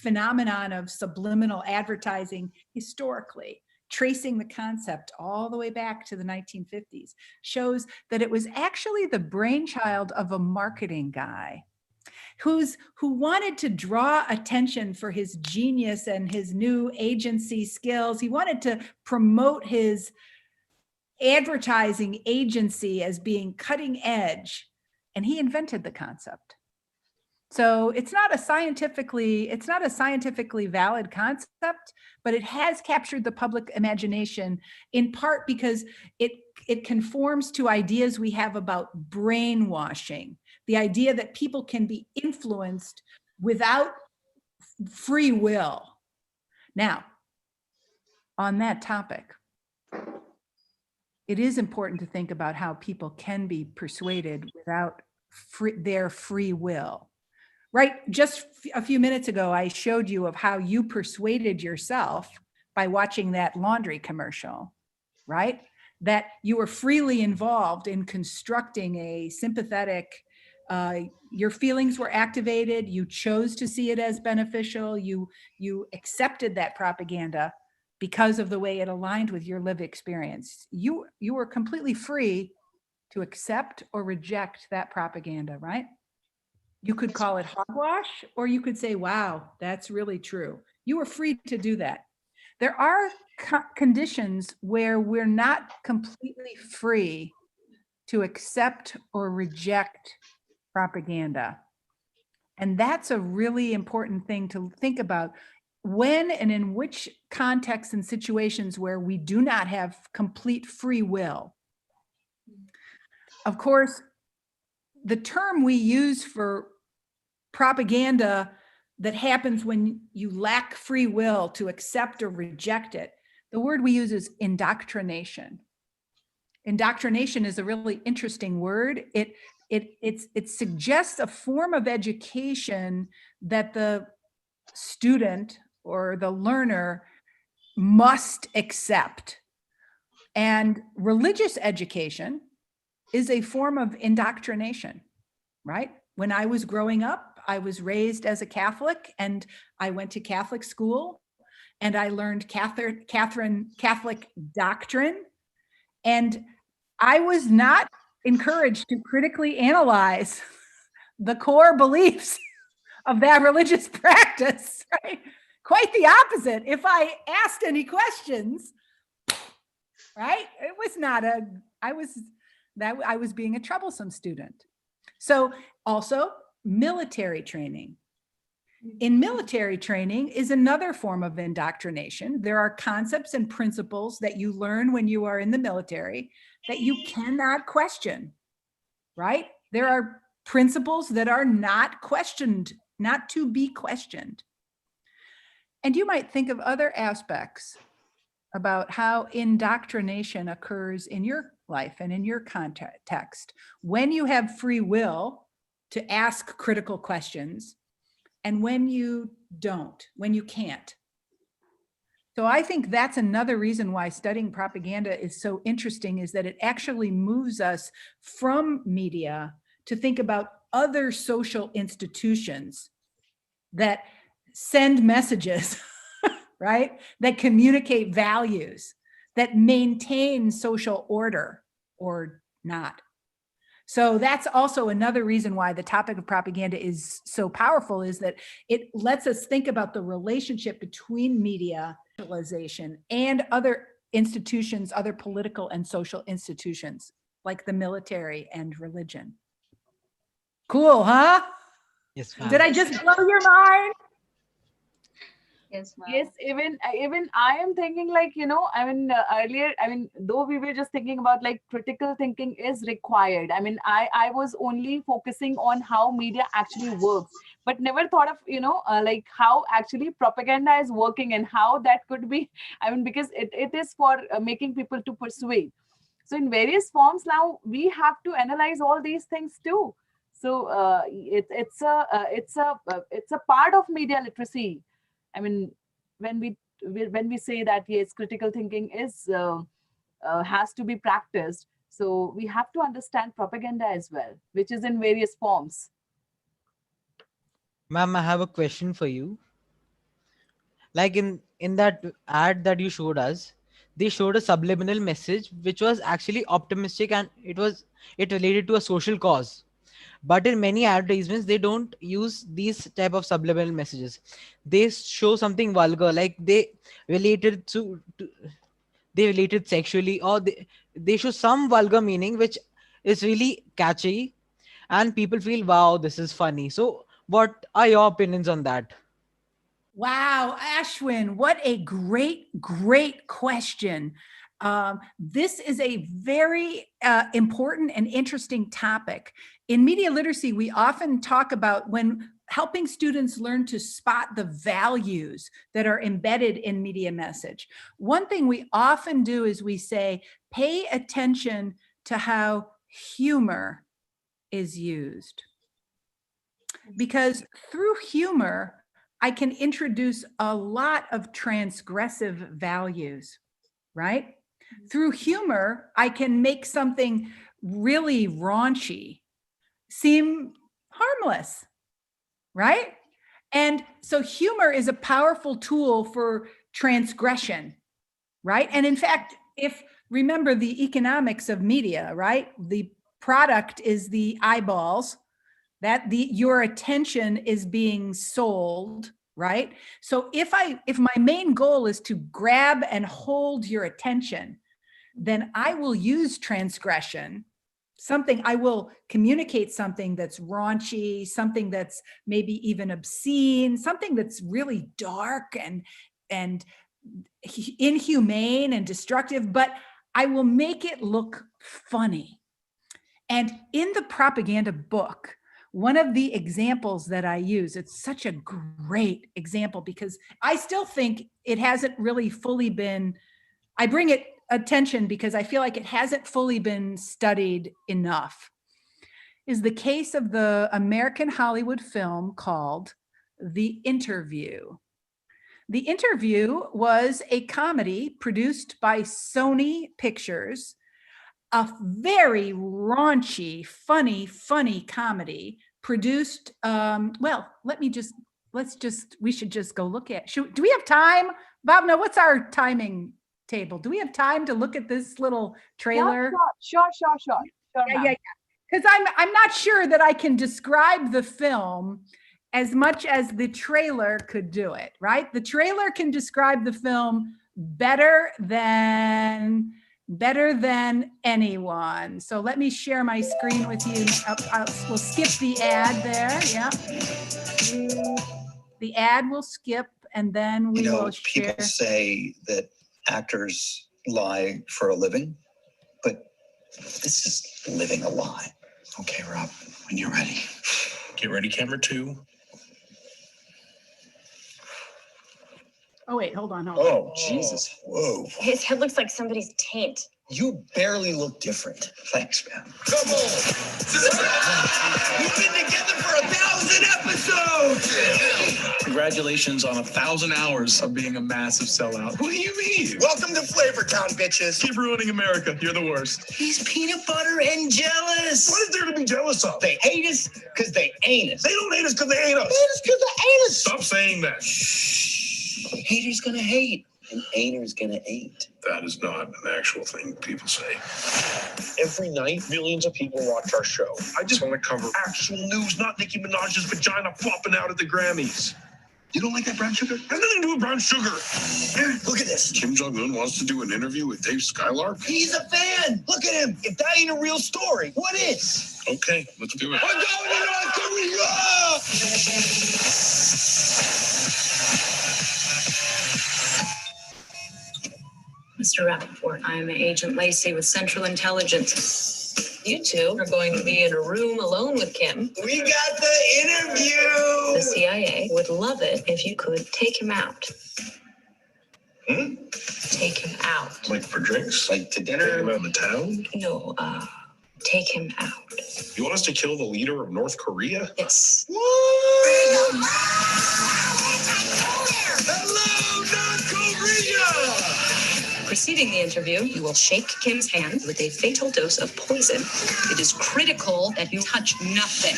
phenomenon of subliminal advertising historically, tracing the concept all the way back to the 1950s, shows that it was actually the brainchild of a marketing guy who wanted to draw attention for his genius and his new agency skills. He wanted to promote his advertising agency as being cutting edge, and he invented the concept. So it's not a scientifically valid concept, but it has captured the public imagination in part because it conforms to ideas we have about brainwashing, the idea that people can be influenced without free will. Now, on that topic, it is important to think about how people can be persuaded without their free will. Right, just a few minutes ago, I showed you of how you persuaded yourself by watching that laundry commercial, right? That you were freely involved in constructing a sympathetic your feelings were activated. You chose to see it as beneficial. You accepted that propaganda because of the way it aligned with your lived experience. You were completely free to accept or reject that propaganda, right? You could call it hogwash, or you could say, wow, that's really true. You were free to do that. There are conditions where we're not completely free to accept or reject propaganda. And that's a really important thing to think about. When and in which contexts and situations where we do not have complete free will. Of course, the term we use for propaganda that happens when you lack free will to accept or reject it, the word we use is indoctrination. Indoctrination is a really interesting word. It suggests a form of education that the student or the learner must accept. And religious education is a form of indoctrination, right? When I was growing up, I was raised as a Catholic, and I went to Catholic school, and I learned Catholic doctrine. And I was not encouraged to critically analyze the core beliefs of that religious practice, right? Quite the opposite. If I asked any questions, right, it was not I was being a troublesome student. So also military training. In military training is another form of indoctrination. There are concepts and principles that you learn when you are in the military that you cannot question, right? There are principles that are not questioned, not to be questioned. And you might think of other aspects about how indoctrination occurs in your life and in your context. When you have free will to ask critical questions, and when you don't, when you can't. So I think that's another reason why studying propaganda is so interesting, is that it actually moves us from media to think about other social institutions that send messages, right? That communicate values, that maintain social order or not. So that's also another reason why the topic of propaganda is so powerful, is that it lets us think about the relationship between media and other institutions, other political and social institutions, like the military and religion. Cool, huh? Yes, ma'am. Did I just blow your mind? Yes, ma'am. Yes, even I am thinking, like, earlier, though we were just thinking about like critical thinking is required. I was only focusing on how media actually works, but never thought of, like how actually propaganda is working and how that could be, because it is for making people to persuade. So in various forms now we have to analyze all these things too. So it's a part of media literacy. I mean, when we say that yes, critical thinking is has to be practiced, so we have to understand propaganda as well, which is in various forms. Ma'am, I have a question for you. Like in that ad that you showed us, they showed a subliminal message which was actually optimistic, and it related to a social cause. But in many advertisements, they don't use these type of subliminal messages. They show something vulgar, like related to they related sexually, or they show some vulgar meaning which is really catchy, and people feel, wow, this is funny. So what are your opinions on that? Wow, Ashwin, what a great question. This is a very important and interesting topic. In media literacy, we often talk about when helping students learn to spot the values that are embedded in media message. One thing we often do is we say, pay attention to how humor is used. Because through humor, I can introduce a lot of transgressive values, right? Through humor, I can make something really raunchy seem harmless, right? And so humor is a powerful tool for transgression, right? And in fact, if remember the economics of media, right? The product is the eyeballs, that your attention is being sold, right? So if my main goal is to grab and hold your attention, then I will use transgression. I will communicate something that's raunchy, something that's maybe even obscene, something that's really dark and inhumane and destructive, but I will make it look funny. And in the propaganda book, one of the examples that I use, it's such a great example because I still think it hasn't really fully been, I bring it attention because I feel like it hasn't fully been studied enough, is the case of the American Hollywood film called The Interview. The Interview was a comedy produced by Sony Pictures, a very raunchy, funny comedy produced, we should just go look at, do we have time? Bob, no, what's our timing table? Do we have time to look at this little trailer? Sure. Yeah. Because I'm not sure that I can describe the film as much as the trailer could do it, right? The trailer can describe the film better than anyone. So let me share my screen with you. We'll skip the ad there. Yeah. The ad will skip and then we will share. People say that actors lie for a living, but this is living a lie. Okay, Rob, when you're ready. Get ready, camera 2. Oh, wait, hold on. Oh, Jesus. Whoa. His head looks like somebody's taint. You barely look different. Thanks, man. Come on. We've been together for 1,000 episodes. Congratulations on 1,000 hours of being a massive sellout. What do you mean? Welcome to Flavortown, bitches. Keep ruining America. You're the worst. He's peanut butter and jealous. What is there to be jealous of? They hate us because they ain't us. They don't hate us because they hate us. They hate us because they ain't us. Stop saying that. Haters gonna hate. And ain'ters gonna ain't. That is not an actual thing people say. Every night, millions of people watch our show. I just want to cover actual news, not Nicki Minaj's vagina flopping out at the Grammys. You don't like that brown sugar? Has nothing to do with brown sugar. Here, look at this. Kim Jong-un wants to do an interview with Dave Skylark. He's a fan. Look at him. If that ain't a real story, what is? Okay, let's do it. We're going to North Korea! Mr. Rappaport, I am Agent Lacey with Central Intelligence. You two are going to be in a room alone with Kim. We got the interview! The CIA would love it if you could take him out. Take him out. Like for drinks? Like to dinner? Take him out in the town? No, take him out. You want us to kill the leader of North Korea? Yes. Hello, North Korea! Preceding the interview, you will shake Kim's hand with a fatal dose of poison. It is critical that you touch nothing.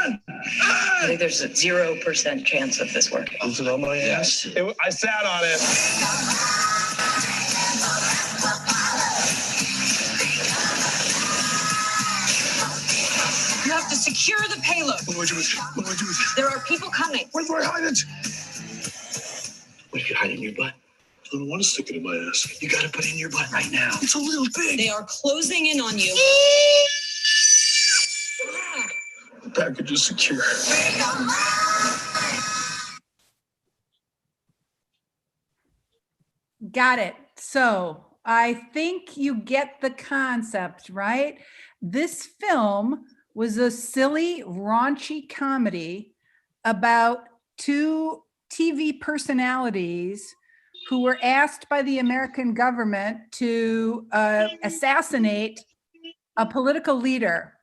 I think there's a 0% chance of this working. Was it on my ass? I sat on it. You have to secure the payload. What do I do with it? What do I do with it? There are people coming. Where do I hide it? What, you could hide it in your butt? I don't want to stick it in my ass. You gotta put it in your butt right now. It's a little big. They are closing in on you. The package is secure. Got it. So I think you get the concept, right? This film was a silly, raunchy comedy about two TV personalities who were asked by the American government to assassinate a political leader.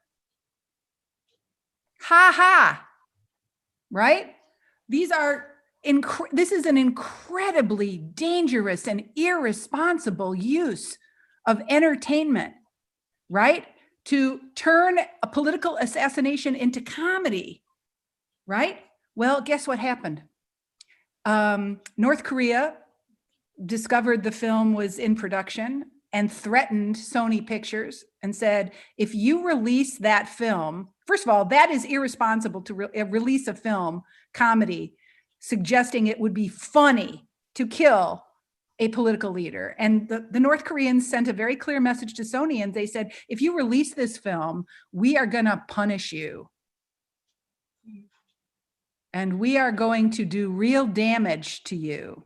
Ha ha, right? This is an incredibly dangerous and irresponsible use of entertainment, right? to turn a political assassination into comedy, right? Well, guess what happened? North Korea discovered the film was in production and threatened Sony Pictures and said, if you release that film, first of all, that is irresponsible to release a film comedy suggesting it would be funny to kill a political leader. And the North Koreans sent a very clear message to Sony, and they said, if you release this film, we are going to punish you. And we are going to do real damage to you.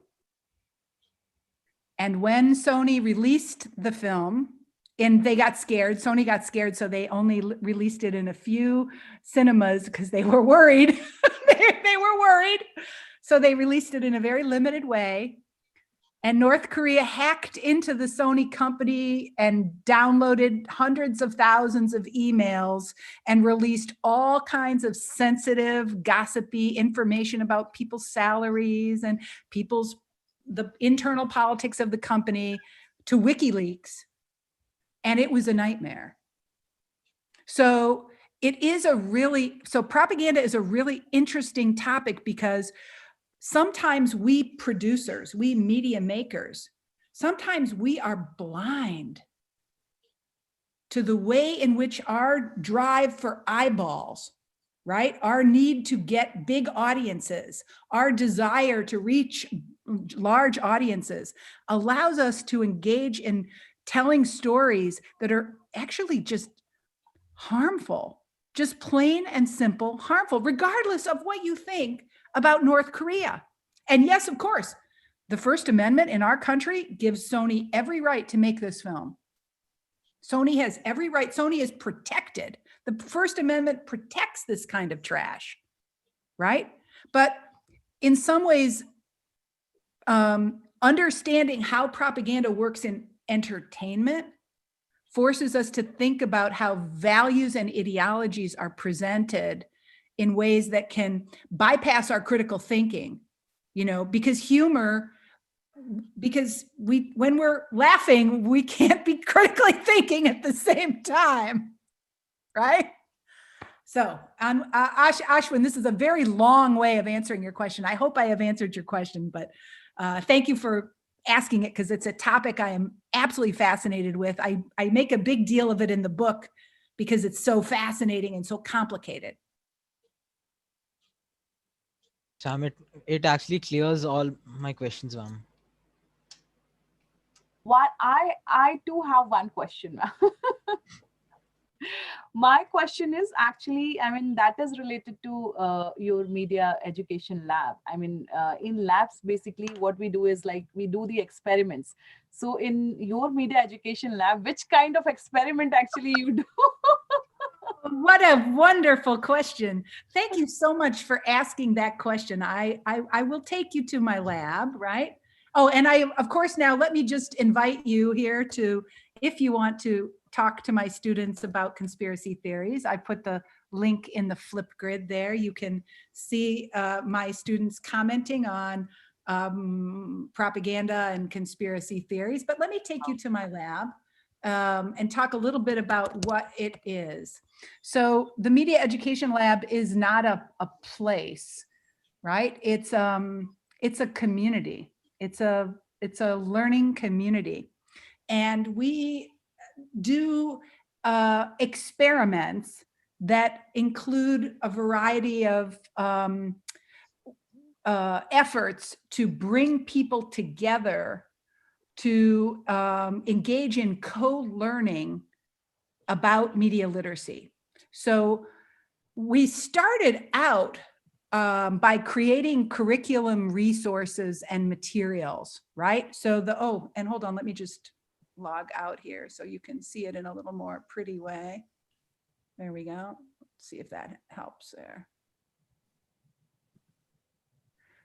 And when Sony released the film, and they got scared, Sony got scared, so they only released it in a few cinemas because they were worried. They were worried. So they released it in a very limited way. And North Korea hacked into the Sony company and downloaded hundreds of thousands of emails and released all kinds of sensitive, gossipy information about people's salaries and the internal politics of the company to WikiLeaks. And it was a nightmare. So propaganda is a really interesting topic because sometimes we producers, we media makers, sometimes we are blind to the way in which our drive for eyeballs, right? Our need to get big audiences, our desire to reach large audiences allows us to engage in telling stories that are actually just harmful, just plain and simple harmful, regardless of what you think about North Korea. And yes, of course, the First Amendment in our country gives Sony every right to make this film. Sony has every right. Sony is protected. The First Amendment protects this kind of trash, right? But in some ways, understanding how propaganda works in entertainment forces us to think about how values and ideologies are presented in ways that can bypass our critical thinking, because when we're laughing, we can't be critically thinking at the same time, right? So, Ashwin, this is a very long way of answering your question. I hope I have answered your question, but thank you for asking it because it's a topic I am absolutely fascinated with. I make a big deal of it in the book because it's so fascinating and so complicated. Sam, it actually clears all my questions, ma'am. What I too have one question, ma'am. My question is actually, that is related to your media education lab. In labs, basically what we do is we do the experiments. So in your media education lab, which kind of experiment actually you do? What a wonderful question. Thank you so much for asking that question. I will take you to my lab, right? Oh, and of course, now let me just invite you here to, if you want to talk to my students about conspiracy theories, I put the link in the flip grid there. You can see my students commenting on propaganda and conspiracy theories, but let me take you to my lab and talk a little bit about what it is. So the Media Education Lab is not a place, right? It's a community. It's a learning community. And we do experiments that include a variety of efforts to bring people together to engage in co-learning about media literacy. So we started out by creating curriculum resources and materials, right? So and hold on, let me just log out here so you can see it in a little more pretty way. There we go. Let's see if that helps there.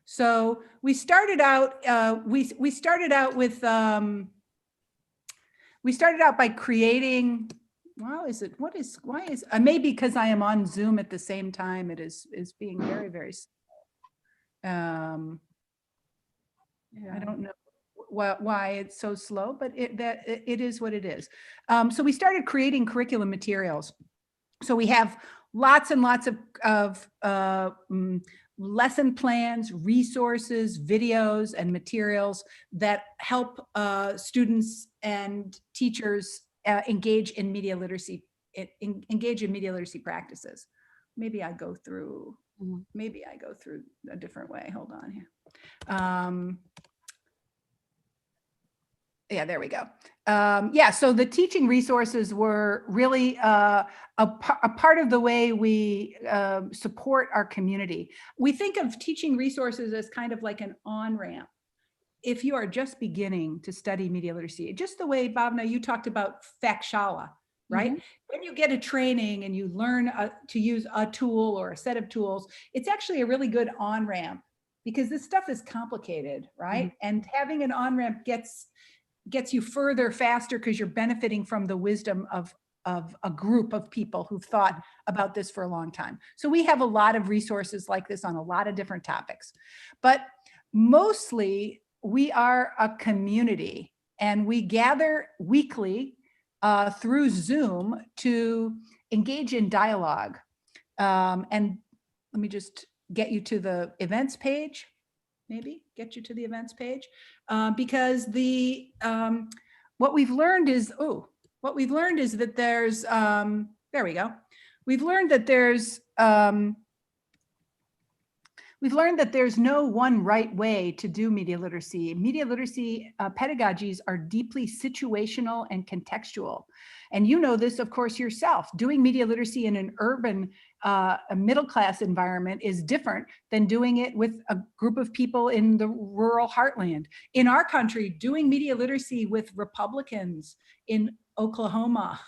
So we started out, we started out by creating, maybe because I am on Zoom at the same time, it is being very, very slow. I don't know. why it's so slow, but it is what it is. So we started creating curriculum materials. So we have lots and lots of lesson plans, resources, videos, and materials that help students and teachers engage in media literacy, practices. Maybe I go through a different way. Hold on here. Yeah, there we go. Yeah, so the teaching resources were really a part of the way we support our community. We think of teaching resources as kind of like an on-ramp. If you are just beginning to study media literacy, just the way, Bhavna, you talked about Fakshala, right? When you get a training and you learn to use a tool or a set of tools, it's actually a really good on-ramp because this stuff is complicated, right? And having an on-ramp gets you further faster because you're benefiting from the wisdom of a group of people who've thought about this for a long time. So we have a lot of resources like this on a lot of different topics, but mostly we are a community and we gather weekly through Zoom to engage in dialogue. And let me just get you to the events page. Maybe get you to the events page, because what we've learned is that there's there we go. We've learned that there's no one right way to do media literacy. Media literacy pedagogies are deeply situational and contextual. And you know this, of course, yourself. Doing media literacy in an urban a middle-class environment is different than doing it with a group of people in the rural heartland. In our country, doing media literacy with Republicans in Oklahoma,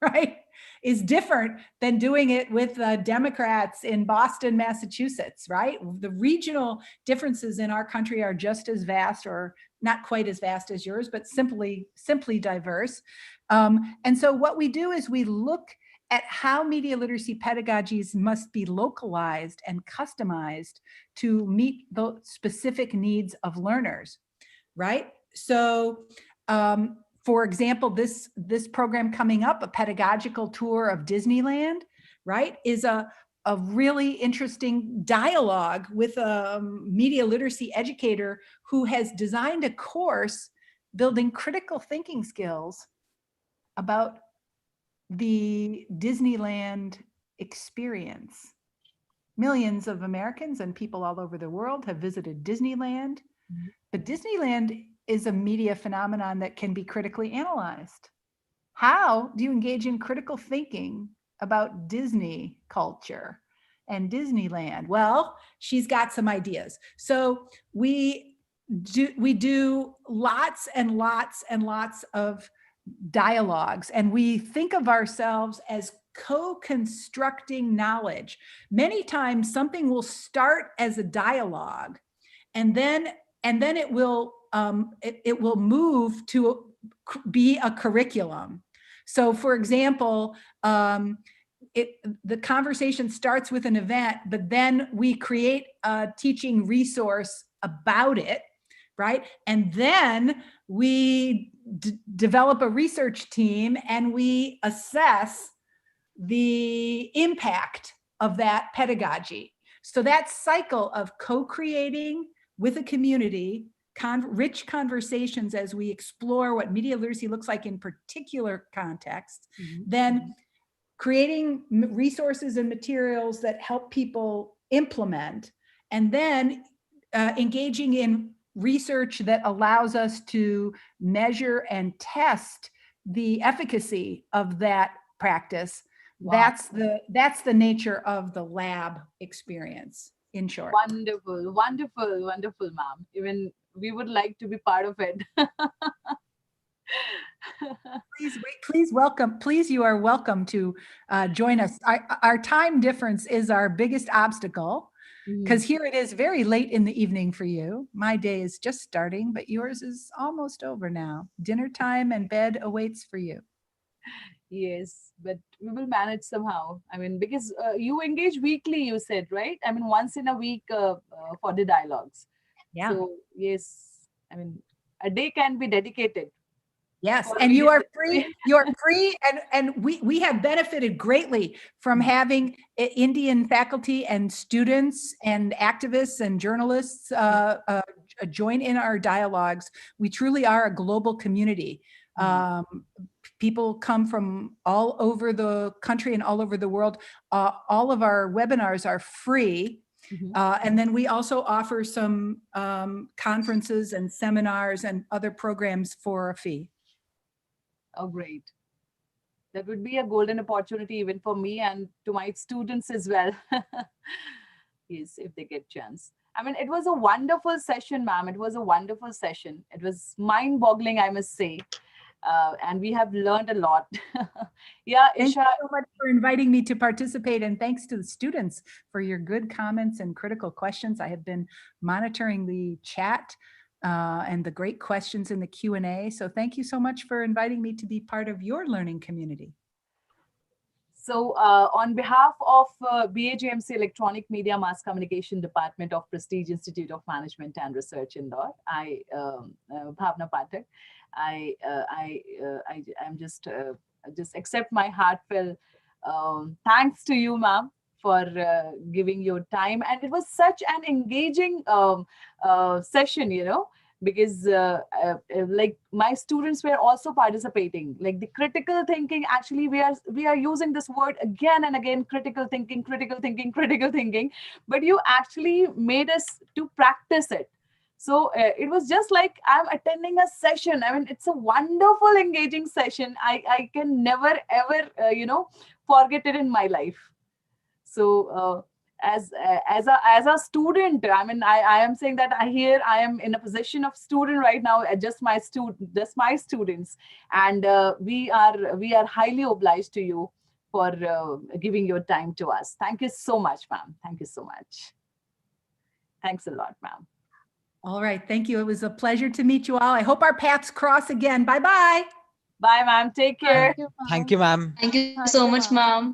right, is different than doing it with Democrats in Boston, Massachusetts, right? The regional differences in our country are just as vast, or not quite as vast as yours, but simply diverse. And so what we do is we look at how media literacy pedagogies must be localized and customized to meet the specific needs of learners, right? So, for example, this program coming up, a pedagogical tour of Disneyland, right, is a really interesting dialogue with a media literacy educator who has designed a course building critical thinking skills about the Disneyland experience. Millions of Americans and people all over the world have visited Disneyland, but Disneyland is a media phenomenon that can be critically analyzed. How do you engage in critical thinking about Disney culture and Disneyland? Well, she's got some ideas. So we do lots and lots and lots of dialogues, and we think of ourselves as co-constructing knowledge. Many times something will start as a dialogue, and then it will move to be a curriculum. So for example, the conversation starts with an event, but then we create a teaching resource about it, right? And then we develop a research team and we assess the impact of that pedagogy. So that cycle of co-creating with a community, rich conversations as we explore what media literacy looks like in particular contexts, then creating resources and materials that help people implement, and then engaging in research that allows us to measure and test the efficacy of that practice. Wow. That's the nature of the lab experience, in short. Wonderful, wonderful, wonderful, ma'am. Even we would like to be part of it. Please, you are welcome to join us. Our time difference is our biggest obstacle, because here it is very late in the evening for you. My day is just starting, but yours is almost over now. Dinner time and bed awaits for you. Yes, but we will manage somehow. I mean, because you engage weekly, you said, right? I mean, once in a week for the dialogues. Yeah. So yes, I mean, A day can be dedicated. Yes, for and you are research. free. You are free, and we have benefited greatly from having Indian faculty and students and activists and journalists join in our dialogues. We truly are a global community. People come from all over the country and all over the world. All of our webinars are free. And then we also offer some conferences and seminars and other programs for a fee. Oh, great. That would be a golden opportunity even for me and to my students as well. Yes, if they get chance. I mean, it was a wonderful session, ma'am. It was a wonderful session. It was mind-boggling, I must say. And we have learned a lot. Yeah, Thank Isha. you so much for inviting me to participate, and thanks to the students for your good comments and critical questions. I have been monitoring the chat and the great questions in the Q&A. So thank you so much for inviting me to be part of your learning community. So on behalf of BAJMC Electronic Media Mass Communication Department of Prestige Institute of Management and Research Indore, I, Bhavna Pathak, I'm just accept my heartfelt thanks to you, ma'am, for giving your time. And it was such an engaging session, you know, because like my students were also participating. Like the critical thinking, actually we are using this word again and again, critical thinking, but you actually made us to practice it. So it was just like I'm attending a session. I mean, it's a wonderful, engaging session. I can never ever you know, forget it in my life. So as a student, I mean, I am saying that I am in a position of student right now, just my students, and we are highly obliged to you for giving your time to us. Thank you so much, ma'am. Thank you so much. Thanks a lot, ma'am. All right, thank you. It was a pleasure to meet you all. I hope our paths cross again. Bye-bye. Bye, ma'am. Take care. Thank you, ma'am. Thank you so much, ma'am.